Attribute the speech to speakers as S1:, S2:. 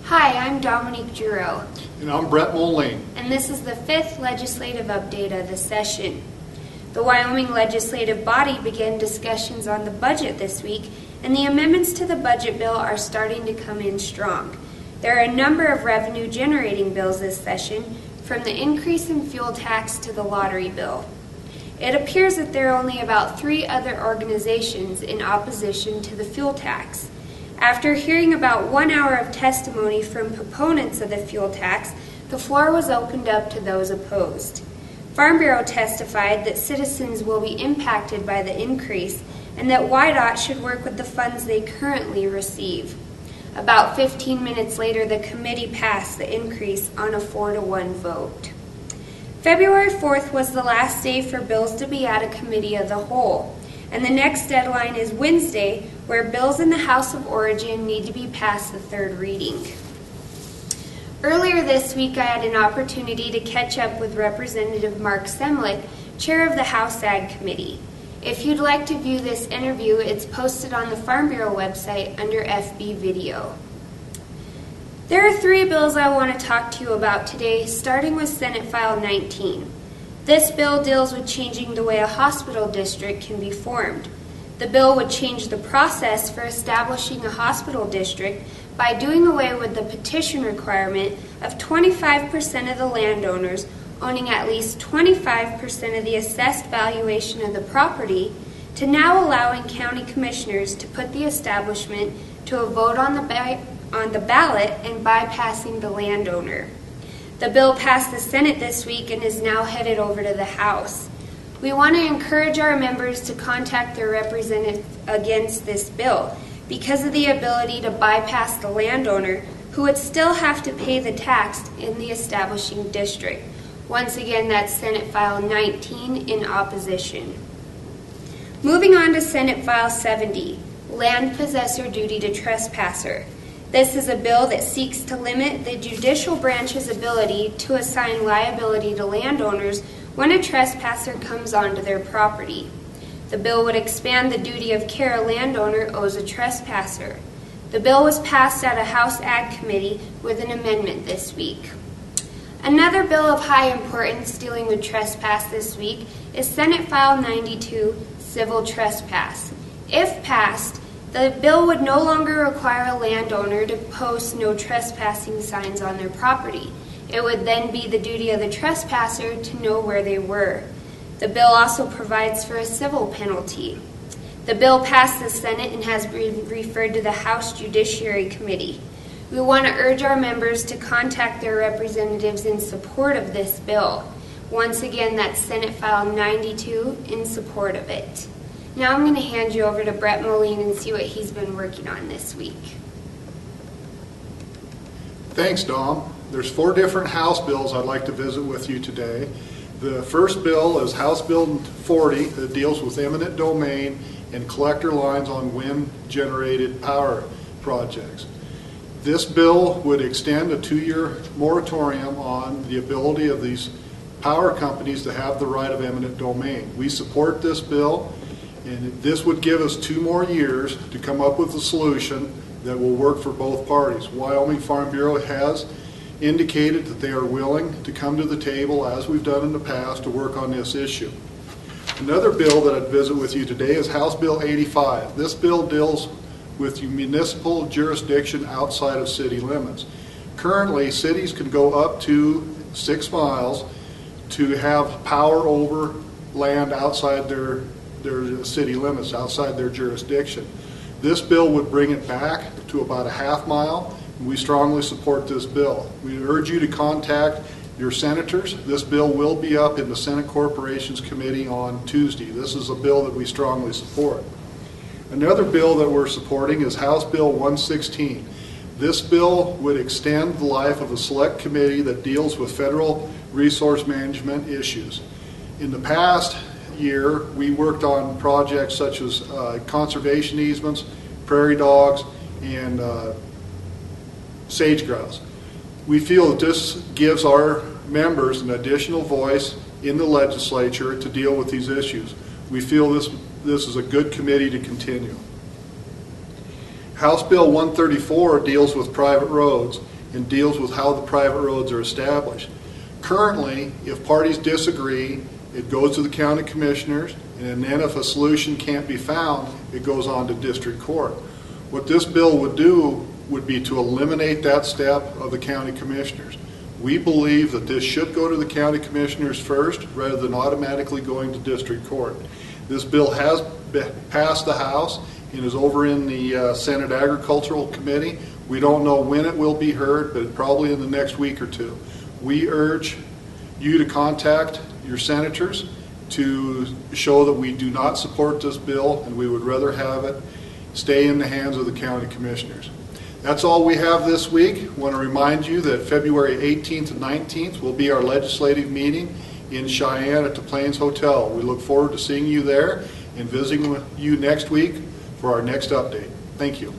S1: Hi, I'm Dominique Giroux.
S2: And I'm Moline.
S1: And this is the 5th legislative update of the session. The Wyoming legislative body began discussions on the budget this week, and the amendments to the budget bill are starting to come in strong. There are a number of revenue-generating bills this session, from the increase in fuel tax to the lottery bill. It appears that there are only about 3 other organizations in opposition to the fuel tax. After hearing about 1 hour of testimony from proponents of the fuel tax, the floor was opened up to those opposed. Farm Bureau testified that citizens will be impacted by the increase and that WYDOT should work with the funds they currently receive. About 15 minutes later, the committee passed the increase on a 4-to-1 vote. February 4th was the last day for bills to be at a committee of the whole, and the next deadline is Wednesday, where bills in the House of Origin need to be past the 3rd reading. Earlier this week, I had an opportunity to catch up with Representative Mark Semlich, chair of the House Ag Committee. If you'd like to view this interview, it's posted on the Farm Bureau website under FB Video. There are 3 bills I want to talk to you about today, starting with Senate File 19. This bill deals with changing the way a hospital district can be formed. The bill would change the process for establishing a hospital district by doing away with the petition requirement of 25% of the landowners owning at least 25% of the assessed valuation of the property, to now allowing county commissioners to put the establishment to a vote on the ballot and bypassing the landowner. The bill passed the Senate this week and is now headed over to the House. We want to encourage our members to contact their representative against this bill because of the ability to bypass the landowner, who would still have to pay the tax in the establishing district. Once again, that's Senate File 19 in opposition. Moving on to Senate File 70, Land Possessor Duty to Trespasser. This is a bill that seeks to limit the judicial branch's ability to assign liability to landowners when a trespasser comes onto their property. The bill would expand the duty of care a landowner owes a trespasser. The bill was passed at a House Ag Committee with an amendment this week. Another bill of high importance dealing with trespass this week is Senate File 92, Civil Trespass. If passed, the bill would no longer require a landowner to post no trespassing signs on their property. It would then be the duty of the trespasser to know where they were. The bill also provides for a civil penalty. The bill passed the Senate and has been referred to the House Judiciary Committee. We want to urge our members to contact their representatives in support of this bill. Once again, that's Senate File 92 in support of it. Now I'm going to hand you over to Moline and see what he's been working on this week.
S2: Thanks, Dom. There's 4 different House bills I'd like to visit with you today. The first bill is House Bill 40 that deals with eminent domain and collector lines on wind-generated power projects. This bill would extend a 2-year moratorium on the ability of these power companies to have the right of eminent domain. We support this bill, and this would give us 2 more years to come up with a solution that will work for both parties. Wyoming Farm Bureau has indicated that they are willing to come to the table, as we've done in the past, to work on this issue. Another bill that I'd visit with you today is House Bill 85. This bill deals with municipal jurisdiction outside of city limits. Currently, cities can go up to 6 miles to have power over land outside their city limits, outside their jurisdiction. This bill would bring it back to about a half mile. We strongly support this bill. We urge you to contact your senators. This bill will be up in the Senate Corporations Committee on Tuesday. This is a bill that we strongly support. Another bill that we're supporting is House Bill 116. This bill would extend the life of a select committee that deals with federal resource management issues. In the past year, we worked on projects such as conservation easements, prairie dogs, and sage grouse. We feel that this gives our members an additional voice in the legislature to deal with these issues. We feel this is a good committee to continue. House Bill 134 deals with private roads, and deals with how the private roads are established. Currently, if parties disagree, it goes to the county commissioners, and then if a solution can't be found, it goes on to district court. What this bill would do would be to eliminate that step of the county commissioners. We believe that this should go to the county commissioners first rather than automatically going to district court. This bill has passed the House and is over in the Senate Agricultural Committee. We don't know when it will be heard, but probably in the next week or two. We urge you to contact your senators to show that we do not support this bill and we would rather have it stay in the hands of the county commissioners. That's all we have this week. I want to remind you that February 18th and 19th will be our legislative meeting in Cheyenne at the Plains Hotel. We look forward to seeing you there and visiting with you next week for our next update. Thank you.